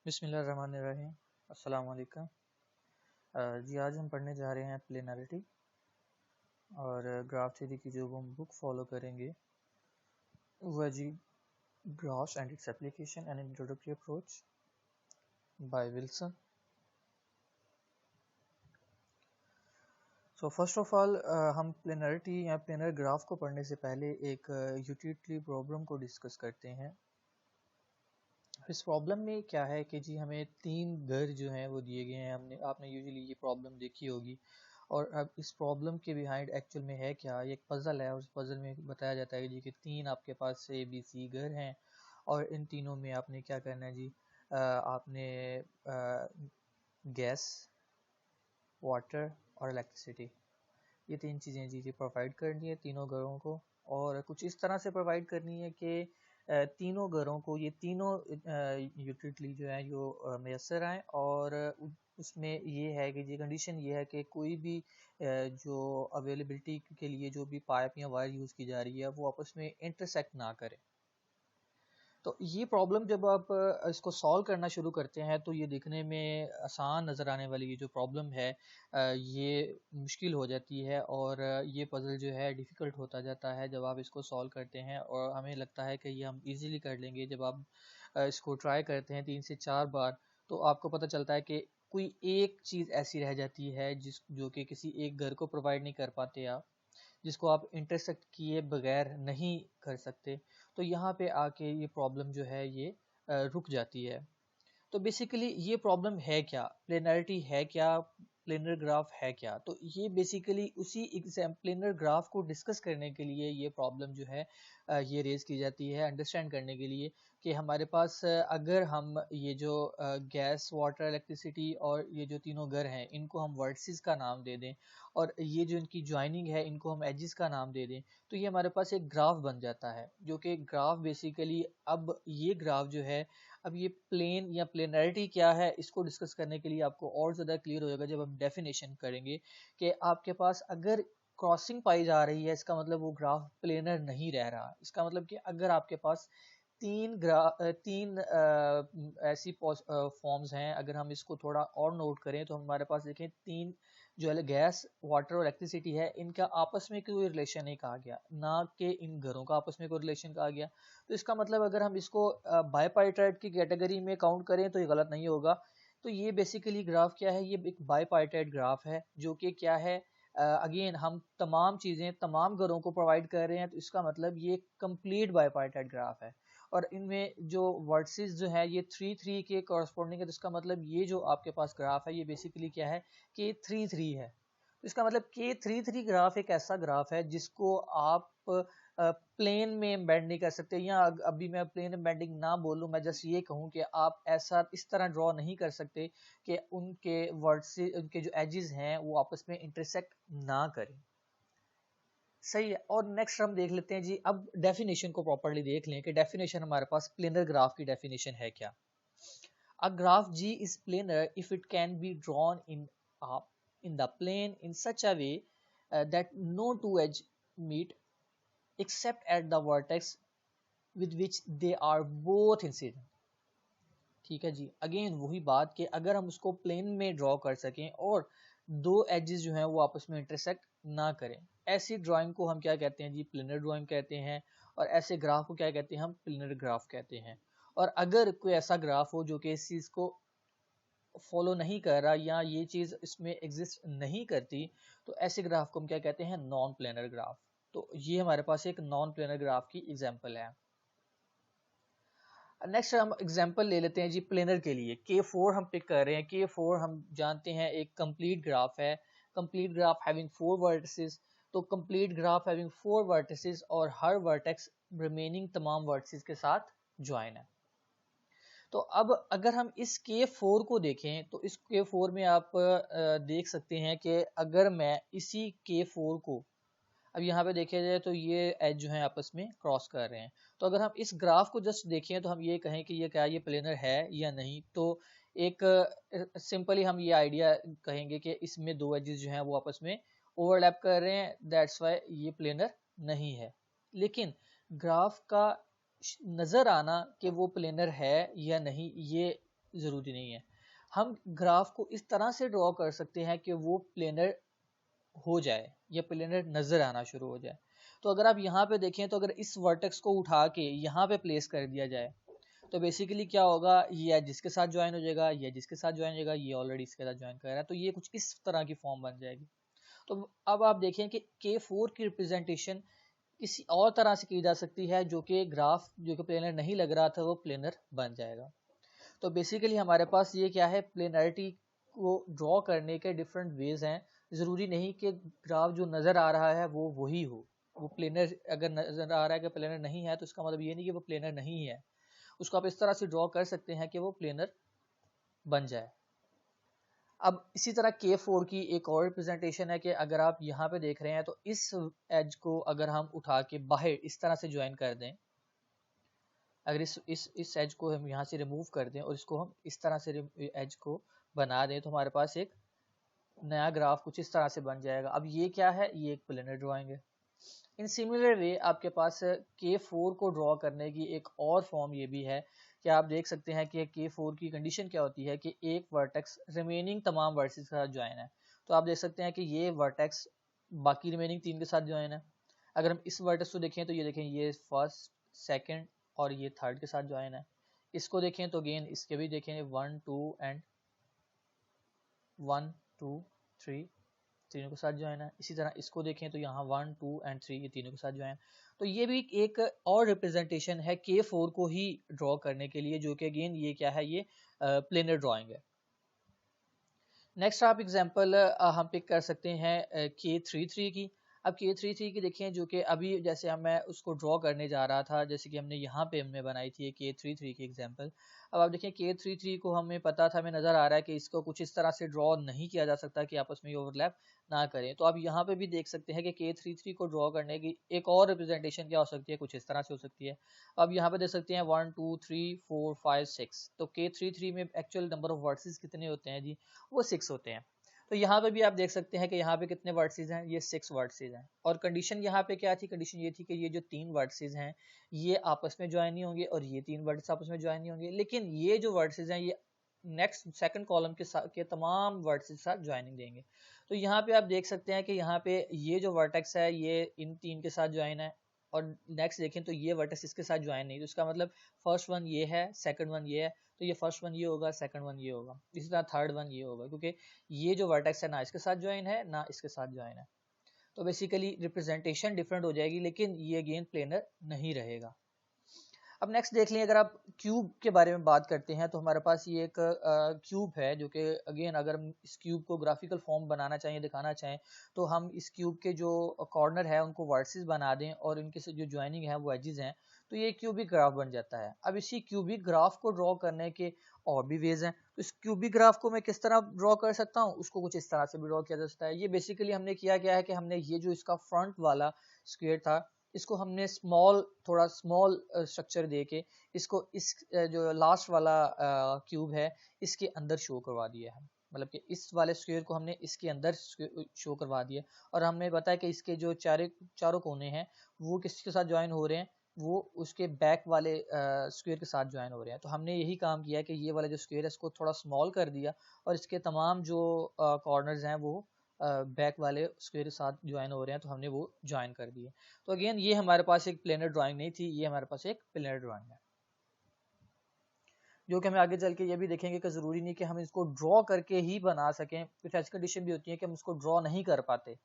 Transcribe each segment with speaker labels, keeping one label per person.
Speaker 1: बिस्मिल्लाहिर्रहमानिर्रहीम। अस्सलाम वालेकुम। जी आज हम पढ़ने जा रहे हैं प्लेनरिटी और ग्राफ थ्योरी की जो हम बुक फॉलो करेंगे वो है जी graphs and its application and introductory approach by Wilson. So first of all हम प्लेनरिटी या प्लेनर ग्राफ को पढ़ने से पहले एक यूटिलिटी प्रॉब्लम को डिस्कस करते हैं। इस प्रॉब्लम में क्या है कि जी हमें तीन घर जो हैं वो दिए गए हैं। आपने यूजुअली ये प्रॉब्लम देखी होगी और अब इस प्रॉब्लम के बिहाइंड एक्चुअल में है क्या, ये एक पजल है और उस पजल में बताया जाता है जी कि तीन आपके पास ए बी सी घर हैं और इन तीनों में आपने क्या करना है जी, आपने गैस, वाटर और इलेक्ट्रिसिटी, ये तीन चीज़ें जी प्रोवाइड करनी है तीनों घरों को और कुछ इस तरह से प्रोवाइड करनी है कि तीनों घरों को ये तीनों यूटिलिटी जो है जो मैसर आएँ और उसमें ये है कि ये कंडीशन ये है कि कोई भी जो अवेलेबिलिटी के लिए जो भी पाइप या वायर यूज़ की जा रही है वो आपस में इंटरसेक्ट ना करे। तो ये प्रॉब्लम जब आप इसको सॉल्व करना शुरू करते हैं तो ये दिखने में आसान नज़र आने वाली ये जो प्रॉब्लम है ये मुश्किल हो जाती है और ये पज़ल जो है डिफ़िकल्ट होता जाता है जब आप इसको सॉल्व करते हैं और हमें लगता है कि ये हम इजीली कर लेंगे। जब आप इसको ट्राई करते हैं 3 से 4 बार तो आपको पता चलता है कि कोई एक चीज़ ऐसी रह जाती है जो कि किसी एक घर को प्रोवाइड नहीं कर पाते आप, जिसको आप इंटरसेक्ट किए बगैर नहीं कर सकते। तो यहाँ पे आके ये प्रॉब्लम जो है ये रुक जाती है। तो बेसिकली ये प्रॉब्लम है क्या, प्लेनरिटी है क्या, प्लेनर ग्राफ है क्या, तो ये बेसिकली उसी एग्जाम प्लेनर ग्राफ को डिस्कस करने के लिए ये प्रॉब्लम जो है ये रेज की जाती है अंडरस्टैंड करने के लिए कि हमारे पास अगर हम ये जो गैस, वाटर, इलेक्ट्रिसिटी और ये जो तीनों घर हैं इनको हम वर्टिसेस का नाम दे दें और ये जो इनकी ज्वाइनिंग है इनको हम एजेस का नाम दे दें तो ये हमारे पास एक ग्राफ बन जाता है जो कि ग्राफ बेसिकली, अब ये ग्राफ जो है, अब ये प्लेन या प्लेनरिटी क्या है इसको डिस्कस करने के लिए आपको और ज़्यादा क्लियर हो जाएगा जब हम डेफिनेशन करेंगे कि आपके पास अगर क्रॉसिंग पाई जा रही है इसका मतलब वो ग्राफ प्लेनर नहीं रह रहा। इसका मतलब कि अगर आपके पास तीन ऐसी फॉर्म्स हैं, अगर हम इसको थोड़ा और नोट करें तो हमारे पास देखें तीन जो है गैस, वाटर और इलेक्ट्रिसिटी है, इनका आपस में कोई रिलेशन नहीं कहा गया, ना कि इन घरों का आपस में कोई रिलेशन कहा गया। तो इसका मतलब अगर हम इसको बाईपार्टाइट की कैटेगरी में काउंट करें तो ये गलत नहीं होगा। तो ये बेसिकली ग्राफ क्या है, ये एक बाईपार्टाइट ग्राफ है जो कि क्या है, अगेन हम तमाम चीज़ें तमाम घरों को प्रोवाइड कर रहे हैं तो इसका मतलब ये कंप्लीट बाईपार्टाइट ग्राफ है और इनमें जो वर्टिसेस जो है ये 3 3 के कॉरस्पॉन्डिंग है। तो इसका मतलब ये जो आपके पास ग्राफ है ये बेसिकली क्या है, K3 3 है। तो इसका मतलब K3 3 ग्राफ एक ऐसा ग्राफ है जिसको आप प्लेन में एम्बेड नहीं कर सकते, या अभी मैं प्लेन एम्बेडिंग ना बोलूं, मैं जस्ट ये कहूं कि आप ऐसा इस तरह ड्रॉ नहीं कर सकते कि उनके वर्ड्स, उनके जो एजेस हैं वो आपस में इंटरसेक्ट ना करें। सही है। और नेक्स्ट हम देख लेते हैं जी, अब डेफिनेशन को प्रॉपर्ली देख लें कि डेफिनेशन हमारे पास प्लेनर ग्राफ की डेफिनेशन है क्या। A graph G is planar if it can be drawn in the plane in such a way that no two edges meet except at the vertex with which they are both incident। ठीक है जी, again वही बात कि अगर हम उसको plane में draw कर सकें और दो एजेस जो हैं वो आपस में इंटरसेक्ट ना करें, ऐसी ड्राइंग को हम क्या कहते हैं जी, प्लेनर ड्राइंग कहते हैं। और ऐसे ग्राफ को क्या कहते हैं, हम प्लेनर ग्राफ कहते हैं। और अगर कोई ऐसा ग्राफ हो जो कि इस चीज़ को फॉलो नहीं कर रहा या ये चीज़ इसमें एग्जिस्ट नहीं करती तो ऐसे ग्राफ को हम क्या कहते हैं, नॉन प्लेनर ग्राफ। तो ये हमारे पास एक नॉन प्लेनर ग्राफ की एग्जांपल है। नेक्स्ट हम एग्जांपल ले लेते हैं जी प्लेनर के लिए। K4 हम पिक कर रहे हैं। K4 हम जानते हैं एक कंप्लीट ग्राफ है, कंप्लीट ग्राफ हैविंग 4 वर्टिसेस। तो कंप्लीट ग्राफ हैविंग 4 वर्टिसेस और हर वर्टेक्स रिमेनिंग तमाम वर्टिसेस के साथ ज्वाइन है। तो अब अगर हम इस K4 को देखें तो इस K4 में आप देख सकते हैं कि अगर मैं इसी K4 को, अब यहाँ पे देखा जाए तो ये एज जो है आपस में क्रॉस कर रहे हैं। तो अगर हम इस ग्राफ को जस्ट देखें तो हम ये कहें कि ये क्या, ये प्लेनर है या नहीं, तो एक सिंपली हम ये आइडिया कहेंगे कि इसमें दो एजेस जो हैं वो आपस में ओवरलैप कर रहे हैं, दैट्स वाई ये प्लेनर नहीं है। लेकिन ग्राफ का नज़र आना कि वो प्लेनर है या नहीं, ये ज़रूरी नहीं है। हम ग्राफ को इस तरह से ड्रॉ कर सकते हैं कि वो प्लेनर हो जाए या प्लेनर नज़र आना शुरू हो जाए। तो अगर आप यहाँ पे देखें तो अगर इस वर्टेक्स को उठा के यहाँ पे प्लेस कर दिया जाए तो बेसिकली क्या होगा, ये एज जिसके साथ ज्वाइन हो जाएगा, ये जिसके साथ ज्वाइन हो जाएगा, ये ऑलरेडी इसके साथ ज्वाइन कर रहा है, तो ये कुछ इस तरह की फॉर्म बन जाएगी। तो अब आप देखें कि K4 की रिप्रेजेंटेशन किसी और तरह से की जा सकती है, जो कि ग्राफ जो कि प्लेनर नहीं लग रहा था वो प्लेनर बन जाएगा। तो बेसिकली हमारे पास ये क्या है, प्लेनरिटी को ड्रॉ करने के डिफरेंट वेज हैं। ज़रूरी नहीं कि ग्राफ जो नज़र आ रहा है वो वही हो। वो प्लेनर अगर नज़र आ रहा है कि प्लेनर नहीं है तो इसका मतलब ये नहीं कि वो प्लेनर नहीं है। उसको आप इस तरह से ड्रॉ कर सकते हैं कि वो प्लेनर बन जाए। अब इसी तरह K4 की एक और रिप्रेजेंटेशन है कि अगर आप यहाँ पे देख रहे हैं तो इस एज को अगर हम उठा के बाहर इस तरह से ज्वाइन कर दें, अगर इस एज को हम यहाँ से रिमूव कर दें और इसको हम इस तरह से एज को बना दें तो हमारे पास एक नया ग्राफ कुछ इस तरह से बन जाएगा। अब ये क्या है, ये एक प्लेनर ड्राइंग है। इन सिमिलर वे आपके पास K4 को ड्रॉ करने की एक और फॉर्म ये भी है कि आप देख सकते हैं कि K4 की कंडीशन क्या होती है कि एक वर्टेक्स रिमेनिंग तमाम वर्सेस के साथ ज्वाइन है। तो आप देख सकते हैं कि ये वर्टेक्स बाकी रिमेनिंग 3 के साथ ज्वाइन है। अगर हम इस वर्टेक्स को देखें तो ये देखें ये फर्स्ट, सेकंड और ये थर्ड के साथ ज्वाइन है। इसको देखें तो अगेन इसके भी देखें 1 2 एंड 1 2 3 तीनों के साथ ज्वाइन है। इसी तरह इसको देखें तो यहाँ 1 2 एंड 3 ये तीनों के साथ ज्वाइन। तो ये भी एक और रिप्रेजेंटेशन है K4 को ही ड्रॉ करने के लिए, जो कि अगेन ये क्या है, ये प्लेनर ड्राइंग है। नेक्स्ट आप एग्जांपल हम पिक कर सकते हैं K33 की। अब K33 की देखें, जो कि अभी जैसे मैं उसको ड्रॉ करने जा रहा था, जैसे कि हमने यहाँ पे हमने बनाई थी K33 की एग्जांपल। अब आप देखें K33 को हमें पता था, हमें नज़र आ रहा है कि इसको कुछ इस तरह से ड्रॉ नहीं किया जा सकता कि आपस में ओवरलैप ना करें। तो आप यहाँ पे भी देख सकते हैं कि K33 को ड्रॉ करने की एक और रिप्रेजेंटेशन क्या हो सकती है, कुछ इस तरह से हो सकती है। अब यहाँ पे देख सकते हैं 1 2 3 4 5 6। तो K33 में एक्चुअल नंबर ऑफ वर्सेस कितने होते हैं जी, वो 6 होते हैं। तो यहाँ पे भी आप देख सकते हैं कि यहाँ पे कितने वर्सेस हैं, ये 6 वर्सेस हैं। और कंडीशन यहाँ पे क्या थी, कंडीशन ये थी कि ये जो 3 वर्सेस हैं ये आपस में ज्वाइन नहीं होंगे और ये 3 वर्सेस आपस में ज्वाइन नहीं होंगे, लेकिन ये जो वर्सेस हैं ये नेक्स्ट सेकंड कॉलम के तमाम वर्सेस के साथ ज्वाइनिंग देंगे। तो यहाँ पे आप देख सकते हैं कि यहाँ पे ये जो वर्टेक्स है ये इन 3 के साथ ज्वाइन है, और नेक्स्ट देखें तो ये वर्टेक्स इसके साथ ज्वाइन नहीं। तो इसका मतलब फर्स्ट वन ये है, सेकंड वन ये है, तो ये फर्स्ट वन ये होगा, सेकंड वन ये होगा, इसी तरह थर्ड वन ये होगा, क्योंकि ये जो वर्टेक्स है ना इसके साथ ज्वाइन है ना इसके साथ ज्वाइन है। तो बेसिकली रिप्रेजेंटेशन डिफरेंट हो जाएगी, लेकिन ये अगेन प्लेनर नहीं रहेगा। अब नेक्स्ट देख लें, अगर आप क्यूब के बारे में बात करते हैं तो हमारे पास ये एक क्यूब है, जो कि अगेन अगर हम इस क्यूब को ग्राफिकल फॉर्म बनाना चाहें, दिखाना चाहें, तो हम इस क्यूब के जो कॉर्नर है उनको वर्सेस बना दें और इनके से जो ज्वाइनिंग है वो एजेस हैं, तो ये क्यूबिक ग्राफ बन जाता है। अब इसी क्यूबिक ग्राफ को ड्रॉ करने के और भी वेज हैं। तो इस क्यूबिक ग्राफ को मैं किस तरह ड्रॉ कर सकता हूँ, उसको कुछ इस तरह से भी ड्रॉ किया जा सकता है। ये बेसिकली हमने किया क्या है कि हमने ये जो इसका फ्रंट वाला स्क्वायर था इसको हमने थोड़ा स्मॉल स्ट्रक्चर दे के इसको इस जो लास्ट वाला क्यूब है इसके अंदर शो करवा दिया है। मतलब कि इस वाले स्क्वायर को हमने इसके अंदर शो करवा दिया, और हमने बताया कि इसके जो चारों कोने हैं वो किसके साथ ज्वाइन हो रहे हैं, वो उसके बैक वाले स्क्वायर के साथ ज्वाइन हो रहे हैं। तो हमने यही काम किया कि ये वाला जो स्क्वायर है इसको थोड़ा स्मॉल कर दिया और इसके तमाम जो कॉर्नर्स हैं वो बैक वाले स्क्वायर के साथ ज्वाइन हो रहे हैं, तो हमने वो ज्वाइन कर दिए। तो अगेन ये हमारे पास एक प्लेनर ड्राइंग नहीं थी, ये हमारे पास एक प्लेनर ड्राइंग है, जो कि हमें आगे चल के ये भी देखेंगे कि ज़रूरी नहीं कि हम इसको ड्रॉ करके ही बना सकें। कुछ ऐसी कंडीशन भी होती है कि हम उसको ड्रॉ नहीं कर पाते,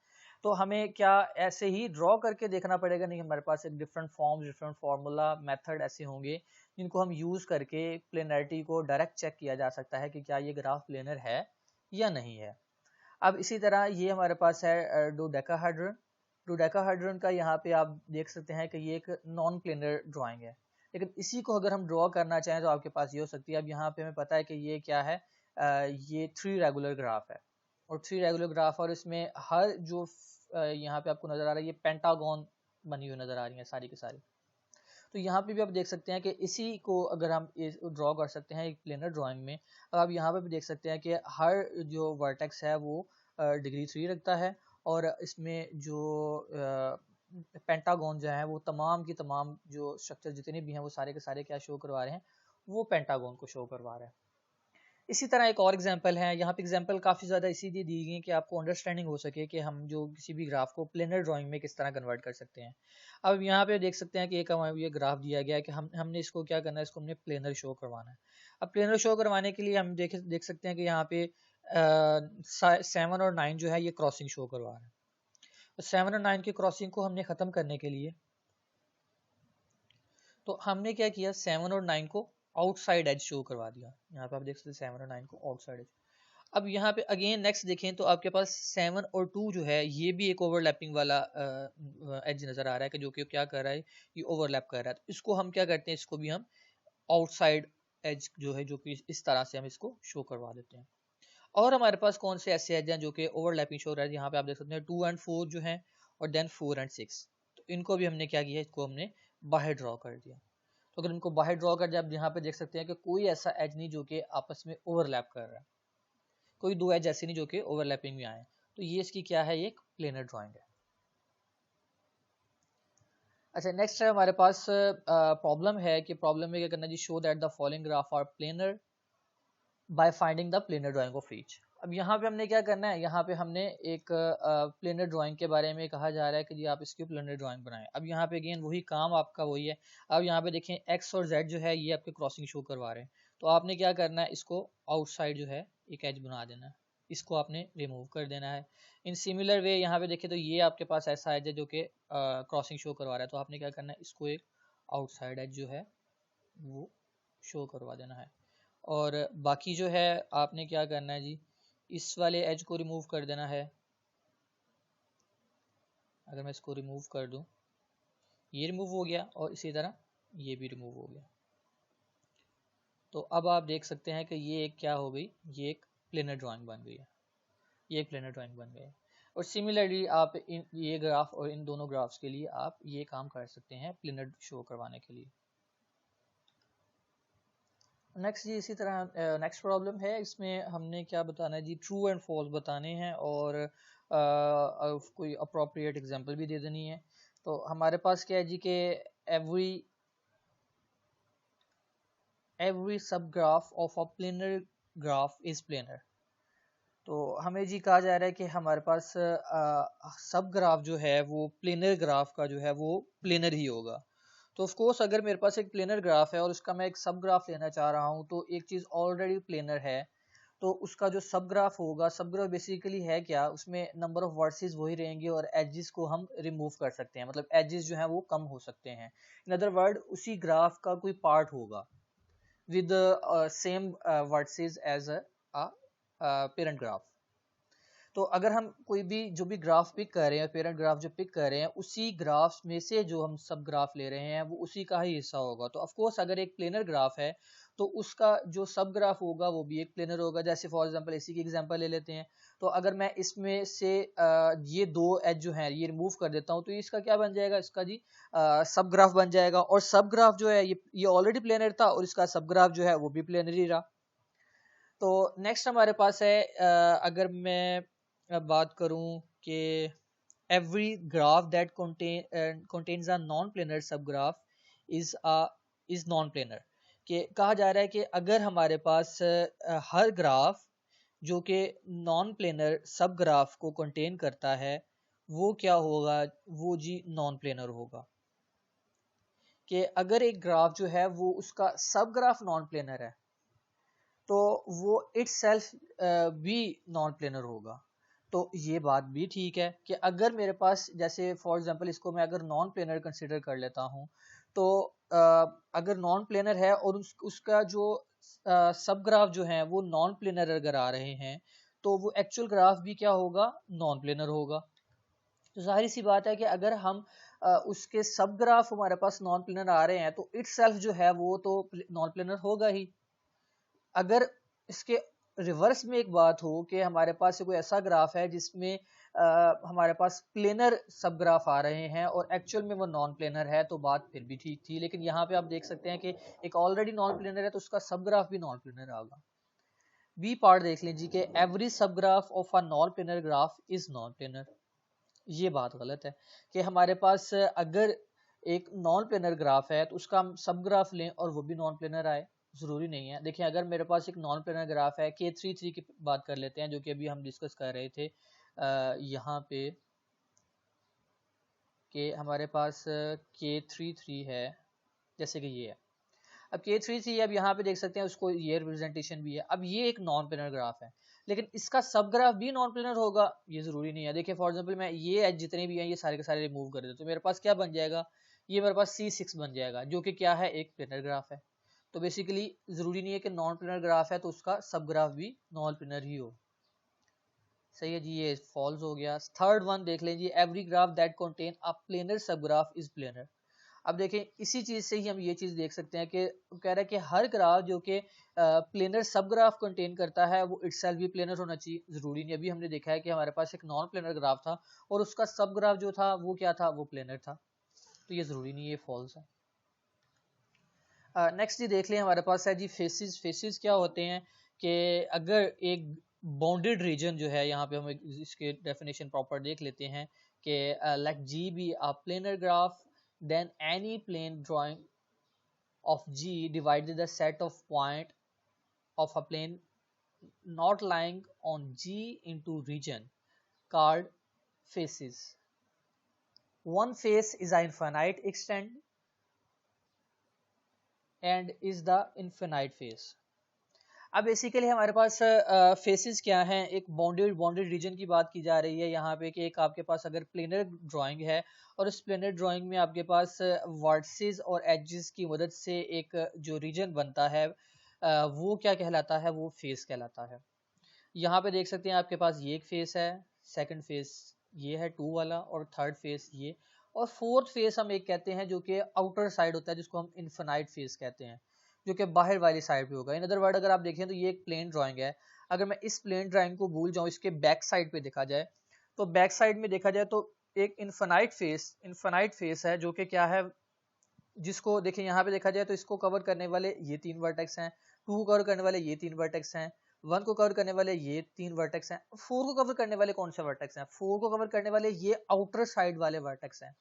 Speaker 1: तो हमें क्या ऐसे ही ड्रॉ करके देखना पड़ेगा? नहीं, हमारे पास एक different forms, different formula, method ऐसे होंगे जिनको हम यूज़ करके प्लेनरिटी को डायरेक्ट चेक किया जा सकता है कि क्या ये ग्राफ प्लेनर है या नहीं है। अब इसी तरह ये हमारे पास है डोडेकाहेड्रन। डोडेकाहेड्रन का यहाँ पे आप देख सकते हैं कि ये एक नॉन प्लेनर ड्राइंग है, लेकिन इसी को अगर हम ड्रॉ करना चाहें तो आपके पास ये हो सकती है। अब यहाँ पे हमें पता है कि ये क्या है, ये 3 रेगुलर ग्राफ है, और 3 रेगुलर ग्राफ, और इसमें हर जो यहाँ पे आपको नजर आ रहा है ये पेंटागन बनी हुई नजर आ रही है सारी की सारी। तो यहाँ पे भी आप देख सकते हैं कि इसी को अगर हम ड्रॉ कर सकते हैं एक प्लेनर ड्राइंग में। अब आप यहाँ पे भी देख सकते हैं कि हर जो वर्टेक्स है वो डिग्री 3 रखता है, और इसमें जो पेंटागन जो है वो तमाम की तमाम जो स्ट्रक्चर जितने भी हैं वो सारे के सारे क्या शो करवा रहे हैं, वो पेंटागन को शो करवा रहे हैं। इसी तरह एक और एग्जांपल है, यहाँ पे एग्जांपल काफ़ी ज़्यादा इसीलिए दी गई है कि आपको अंडरस्टैंडिंग हो सके कि हम जो किसी भी ग्राफ को प्लेनर ड्राइंग में किस तरह कन्वर्ट कर सकते हैं। अब यहाँ पे देख सकते हैं कि एक हमें ये ग्राफ दिया गया है कि हमने इसको क्या करना है, इसको हमने प्लेनर शो करवाना है। अब प्लेनर शो करवाने के लिए हम देख सकते हैं कि यहाँ पे 7 और 9 जो है ये क्रॉसिंग शो करवा रहे हैं। तो 7 और 9 की क्रॉसिंग को हमने ख़त्म करने के लिए तो हमने क्या किया, 7 और 9 को आउटसाइड एज शो करवा दिया। यहाँ पे आप देख सकते हैं 7 और 9 को आउटसाइड एज। अब यहाँ पे अगेन नेक्स्ट देखें तो आपके पास 7 और 2 जो है ये भी एक ओवरलैपिंग वाला एज नजर आ रहा है कि जो कि क्या कर रहा है, ये ओवरलैप कर रहा है। तो इसको हम क्या करते हैं, इसको भी हम आउटसाइड एज जो है, जो कि इस तरह से हम इसको शो करवा देते हैं। और हमारे पास कौन से ऐसे एज हैं जो कि ओवरलैपिंग शो हो रहा है, यहाँ पे आप देख सकते हैं 2 एंड 4 जो है, और देन 4 एंड 6। तो इनको भी हमने क्या किया, इसको हमने बाहर ड्रॉ कर दिया। तो अगर इनको बाहर ड्रॉ कर दिया, आप यहाँ पे देख सकते हैं कि कोई ऐसा एज नहीं जो कि आपस में ओवरलैप कर रहा है, कोई दो एज ऐसे नहीं जो कि ओवरलैपिंग में आए। तो ये इसकी क्या है, ये एक प्लेनर ड्राइंग है। अच्छा, नेक्स्ट है हमारे पास प्रॉब्लम है कि प्रॉब्लम में क्या करना जी, show that the following graph are planar by finding the planar drawing of each. अब यहाँ पे हमने क्या करना है, यहाँ पे हमने एक प्लेनर ड्राइंग के बारे में कहा जा रहा है कि जी आप इसकी प्लेनर ड्राइंग बनाएं। अब यहाँ पे अगेन वही काम आपका वही है। अब यहाँ पे देखें एक्स और जेड जो है ये आपके क्रॉसिंग शो करवा रहे हैं। तो आपने क्या करना है, इसको आउटसाइड जो है एक एज बना देना है, इसको आपने रिमूव कर देना है। इन सिमिलर वे यहाँ पे देखें तो ये आपके पास ऐसा एज है जो कि क्रॉसिंग शो करवा रहा है। तो आपने क्या करना है, इसको एक आउटसाइड एज जो है वो शो करवा देना है। और बाकी जो है आपने क्या करना है जी, इस वाले एज को रिमूव कर देना है। अगर मैं इसको रिमूव कर दूं, ये रिमूव हो गया, और इसी तरह ये भी रिमूव हो गया। तो अब आप देख सकते हैं कि ये एक क्या हो गई, ये एक प्लेनर ड्राइंग बन गई है, ये एक प्लेनर ड्राइंग बन गई है। और सिमिलरली आप ये ग्राफ और इन दोनों ग्राफ्स के लिए आप ये काम कर सकते हैं प्लेनर शो करवाने के लिए। नेक्स्ट जी इसी तरह नेक्स्ट प्रॉब्लम है, इसमें हमने क्या बताना है जी, ट्रू एंड फॉल्स बताने हैं, और कोई अप्रोप्रिएट एग्जांपल भी दे देनी है। तो हमारे पास क्या है जी कि एवरी सब graph of a planar graph is planar. तो हमें जी कहा जा रहा है कि हमारे पास सब ग्राफ जो है वो प्लेनर ग्राफ का जो है वो प्लेनर ही होगा। तो ऑफ कोर्स अगर मेरे पास एक प्लेनर ग्राफ है और उसका मैं एक सब ग्राफ लेना चाह रहा हूँ, तो एक चीज ऑलरेडी प्लेनर है, तो उसका जो सब ग्राफ होगा, सब ग्राफ बेसिकली है क्या, उसमें नंबर ऑफ वर्सेस वही रहेंगे और एजेस को हम रिमूव कर सकते हैं, मतलब एजेस जो है वो कम हो सकते हैं। इन अदर वर्ड उसी ग्राफ का कोई पार्ट होगा with same versus as a parent graph. तो अगर हम कोई भी जो भी ग्राफ पिक कर रहे हैं, पेरेंट ग्राफ जो पिक कर रहे हैं, उसी ग्राफ में से जो हम सब ग्राफ ले रहे हैं वो उसी का ही हिस्सा होगा। तो ऑफ कोर्स अगर एक प्लेनर ग्राफ है तो उसका जो सब ग्राफ होगा वो भी एक प्लेनर होगा। जैसे फॉर एग्जांपल इसी की एग्जांपल ले लेते हैं, तो अगर मैं इसमें से ये दो एज जो है ये रिमूव कर देता हूँ, तो इसका क्या बन जाएगा, इसका जी सब ग्राफ बन जाएगा। और सब ग्राफ जो है ये ऑलरेडी प्लेनर था, और इसका सब ग्राफ जो है वो भी प्लेनर ही रहा। तो नेक्स्ट हमारे पास है अगर मैं बात करूं कि every graph that contains a non-planar subgraph is non-planar। कि कहा जा रहा है कि अगर हमारे पास हर ग्राफ जो कि नॉन प्लेनर सब ग्राफ को कंटेन करता है वो क्या होगा, वो जी नॉन प्लेनर होगा। कि अगर एक ग्राफ जो है वो उसका सब ग्राफ नॉन प्लेनर है तो वो इटसेल्फ भी नॉन प्लेनर होगा। तो ये बात भी ठीक है कि अगर मेरे पास जैसे फॉर एग्जांपल इसको मैं अगर नॉन प्लेनर कंसिडर कर लेता हूं, तो अगर नॉन प्लेनर है और उसका जो सब ग्राफ जो है वो नॉन प्लेनर अगर आ रहे हैं, तो वो एक्चुअल ग्राफ भी क्या होगा, नॉन प्लेनर होगा। तो जाहिर सी बात है कि अगर हम उसके सब ग्राफ हमारे पास नॉन प्लेनर आ रहे हैं तो इटसेल्फ जो है वो तो नॉन प्लेनर होगा ही। अगर इसके रिवर्स में एक बात हो कि हमारे पास कोई ऐसा ग्राफ है जिसमें हमारे पास प्लेनर सब ग्राफ आ रहे हैं और एक्चुअल में वो नॉन प्लेनर है, तो बात फिर भी ठीक थी। लेकिन यहाँ पे आप देख सकते हैं कि एक ऑलरेडी नॉन प्लेनर है तो उसका सब ग्राफ भी नॉन प्लेनर आएगा। बी पार्ट देख लीजिए कि एवरी सब graph of a non planar graph is non planar. ये बात गलत है कि हमारे पास अगर एक नॉन प्लेनर ग्राफ है तो उसका हम सब ग्राफ लें और वो भी नॉन प्लेनर आए, ज़रूरी नहीं है। देखिए अगर मेरे पास एक नॉन प्लेनर ग्राफ है, K33 की बात कर लेते हैं जो कि अभी हम डिस्कस कर रहे थे यहाँ पे, कि हमारे पास K33 है, जैसे कि ये है। अब K33 अब यहाँ पे देख सकते हैं उसको ये रिप्रेजेंटेशन भी है। अब ये एक नॉन प्लेनर ग्राफ है, लेकिन इसका सब ग्राफ भी नॉन प्लेनर होगा ये ज़रूरी नहीं है। देखिए फॉर एग्जांपल मैं ये एज जितने भी हैं ये सारे के सारे रिमूव कर देता तो मेरे पास क्या बन जाएगा, ये मेरे पास C6 बन जाएगा, जो कि क्या है, एक प्लेनर ग्राफ है। तो बेसिकली ज़रूरी नहीं है कि नॉन प्लेनर ग्राफ है तो उसका सब ग्राफ भी नॉन प्लेनर ही हो। सही है जी, ये फॉल्स हो गया। थर्ड वन देख लीजिए, every graph that contain a planar सब ग्राफ इज प्लेनर। अब देखें इसी चीज से ही हम ये चीज देख सकते हैं कि कह रहा है कि हर ग्राफ जो कि प्लेनर सब ग्राफ कंटेन करता है वो इटसेल्फ भी प्लेनर होना चाहिए। जरूरी नहीं, अभी हमने देखा है कि हमारे पास एक नॉन प्लेनर ग्राफ था और उसका सब ग्राफ जो था वो क्या था, वो प्लेनर था। तो ये जरूरी नहीं, ये फॉल्स है। नेक्स्ट जी देख लें, हमारे पास है जी फेसिस। फेसिस क्या होते हैं कि अगर एक बाउंडेड रीजन जो है, यहाँ पे हम इसके डेफिनेशन प्रॉपर देख लेते हैं कि let G be a planar graph, then any plane drawing of G divided the set of point of a plane not lying on G into region called faces. One face is an infinite extent and is the infinite face. अब basically हमारे पास faces क्या हैं, एक bounded reason की बात की जा रही है यहाँ पे कि एक आपके पास अगर प्लेनर ड्राइंग है और उस प्लेनर ड्राइंग में आपके पास वर्टिसेस और एजेस की मदद से एक जो रीजन बनता है वो क्या कहलाता है, वो फेस कहलाता है। यहाँ पे देख सकते हैं आपके पास ये एक फेस है, सेकंड फेस ये है 2 वाला, और थर्ड फेस ये, और फोर्थ फेस हम एक कहते हैं जो कि आउटर साइड होता है, जिसको हम इनफिनाइट फेस कहते हैं, जो कि बाहर वाली साइड पे होगा। इन अदर वर्ड अगर आप देखें तो ये एक प्लेन ड्राइंग है, अगर मैं इस प्लेन ड्राइंग को भूल जाऊं, इसके बैक साइड पे देखा जाए, तो बैक साइड में देखा जाए तो एक इनफिनाइट फेस है जो कि क्या है, जिसको देखिए यहाँ पे देखा जाए तो इसको कवर करने वाले ये 3 वर्टेक्स हैं, 2 को कवर करने वाले ये 3 वर्टेक्स हैं, 1 को कवर करने वाले ये 3 वर्टेक्स हैं, 4 को कवर करने वाले कौन से वर्टेक्स हैं, 4 को कवर करने वाले ये आउटर साइड वाले वर्टेक्स हैं।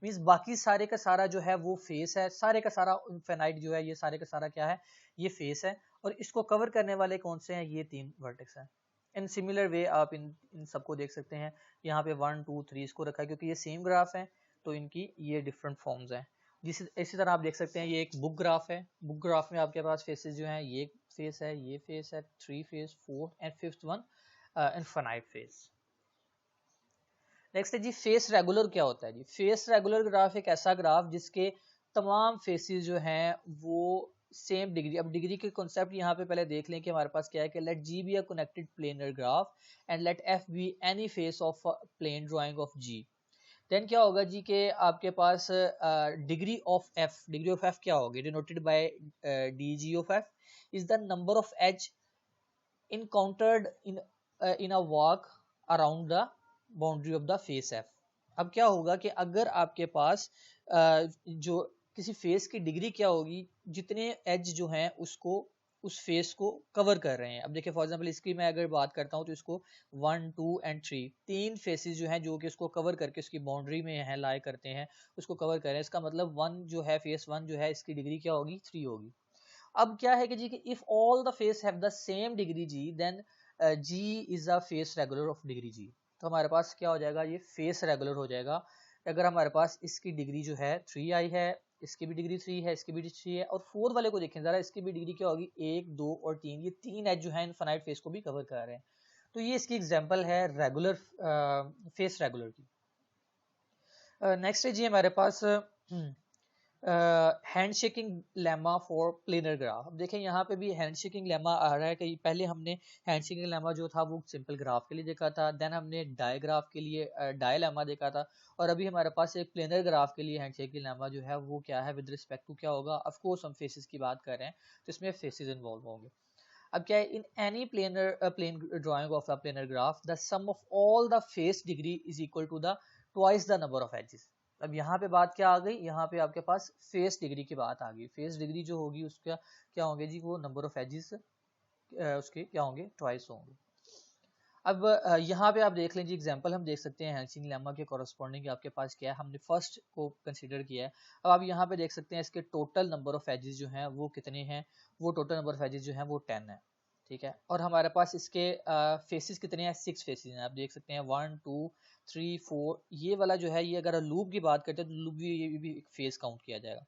Speaker 1: मींस बाकी सारे का सारा जो है वो फेस है, सारे का सारा इनफिनाइट जो है ये सारे का सारा क्या है, ये फेस है, और इसको कवर करने वाले कौन से हैं, ये 3 वर्टेक्स हैं। इन सिमिलर वे आप इन सबको देख सकते हैं, यहाँ पे 1 2 3 इसको रखा है क्योंकि ये सेम ग्राफ है तो इनकी ये डिफरेंट फॉर्म्स हैं। इसी तरह आप देख सकते हैं ये एक बुक ग्राफ है, बुक ग्राफ में आपके पास फेसेस जो हैं, ये फेस है, ये फेस है, 3 face, 4 and 5th one infinite face. Next है जी फेस रेगुलर। क्या होता है जी फेस रेगुलर ग्राफ? एक ऐसा ग्राफ जिसके तमाम फेसेस जो हैं वो सेम डिग्री। अब डिग्री के कॉन्सेप्ट यहाँ पे पहले देख लें कि हमारे पास क्या है कि let G be a connected planar graph and let F be any face of plane drawing of G. Then क्या होगा जी कि आपके पास डिग्री ऑफ एफ क्या होगी, denoted by D G of F is the number of edge encountered in a walk around the boundary of the face F. अब क्या होगा कि अगर आपके पास जो किसी फेस की डिग्री क्या होगी, जितने एज जो हैं उसको उस फेस को कवर कर रहे हैं। अब देखिए फॉर एग्जांपल इसकी मैं अगर बात करता हूँ तो इसको 1 2 एंड 3 तीन फेसेस जो हैं जो कि उसको कवर करके उसकी बाउंड्री में है लाई करते हैं, उसको कवर कर रहे हैं। इसका मतलब 1 जो है, फेस 1 जो है, इसकी डिग्री क्या होगी, 3 होगी। अब क्या है कि जी कि if all the face have the same degree G then G is a face regular of degree G. तो हमारे पास क्या हो जाएगा, ये फेस रेगुलर हो जाएगा अगर हमारे पास इसकी डिग्री जो है 3 आई है, इसकी भी डिग्री 3 है, इसकी भी 3 है, और 4 वाले को देखें जरा, इसकी भी डिग्री क्या होगी, 1 2 और 3, ये 3 एज जो है इनफिनाइट फेस को भी कवर कर रहे हैं। तो ये इसकी एग्जांपल है रेगुलर फेस रेगुलर की। नेक्स्ट है जी हमारे पास hand shaking lemma for planar graph. अब देखें यहाँ पे भी हैंड शेकिंग लेमा आ रहा है कि पहले हमने हैंड शेकिंग लेमा जो था वो सिंपल ग्राफ के लिए देखा था, देन हमने डायग्राफ के लिए डाय लेमा देखा था, और अभी हमारे पास एक प्लेनर ग्राफ के लिए हैंड शेकिंग लेमा जो है वो क्या है, विद रिस्पेक्ट टू क्या होगा, ऑफ कोर्स हम फेसेस की बात कर रहे हैं तो इसमें फेसेस इन्वॉल्व होंगे। अब क्या है, in any plane drawing of the planar graph the sum of all the face degree is equal to the twice the number of edges. अब यहाँ पे बात क्या आ गई, यहाँ पे आपके पास फेस डिग्री की बात आ गई। फेस डिग्री जो होगी उसका क्या होंगे जी, वो नंबर ऑफ एजेस उसके क्या होंगे, ट्वाइस होंगे। अब यहाँ पे आप देख लीजिए एग्जांपल हम देख सकते हैं हेल्सिंकी लेमा के कॉरस्पॉन्डिंग आपके पास क्या है, हमने फर्स्ट को कंसीडर किया है। अब आप यहाँ पे देख सकते हैं इसके टोटल नंबर ऑफ एजेस जो हैं वो कितने हैं, वो टोटल नंबर ऑफ एजेस जो हैं वो 10 है, ठीक है। और हमारे पास इसके फेसेस कितने हैं, 6 फेसेस हैं। आप देख सकते हैं 1 2 3 4, ये वाला जो है ये अगर लूप की बात करते हैं तो लूप भी एक फेस काउंट किया जाएगा,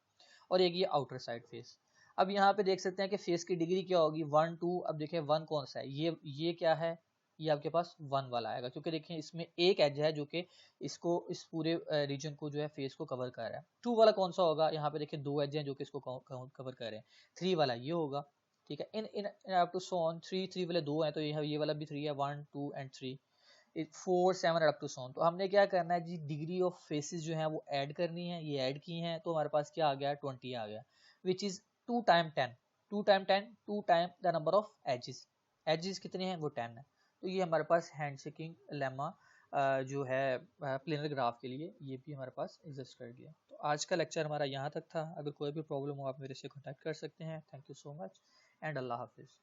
Speaker 1: और एक ये आउटर साइड फेस। अब यहाँ पे देख सकते हैं कि फेस की डिग्री क्या होगी, 1 2। अब देखिए 1 कौन सा है, ये क्या है, ये आपके पास 1 वाला आएगा, क्योंकि देखिए इसमें एक एज है जो कि इसको इस पूरे रीजन को जो है फेस को कवर कर रहा है। 2 वाला कौन सा होगा, यहाँ पे देखिए 2 एज हैं जो कि इसको कवर कर रहे हैं। 3 वाला ये होगा, ठीक है। इन इन अप टू सो ऑन, 3 वाले 2 हैं तो ये वाला भी 3 है, 1 2 and 3, 4 7 up to so on. तो हमने क्या करना है जी, डिग्री ऑफ फेसेस जो है वो ऐड करनी है, ये ऐड की हैं तो हमारे पास क्या आ गया, 20 आ गया, which is 2 time 10, 2 time 10, 2 time the number of edges. Edges कितने हैं, वो 10 है। तो ये हमारे पास हैंडशेकिंग लेमा जो है प्लेनर ग्राफ के लिए ये भी हमारे पास एग्जिस्ट कर गया। तो आज का लेक्चर हमारा यहाँ तक था। अगर कोई भी प्रॉब्लम हो आप मेरे से कॉन्टैक्ट कर सकते हैं। Thank you so much and अल्लाह हाफिज़।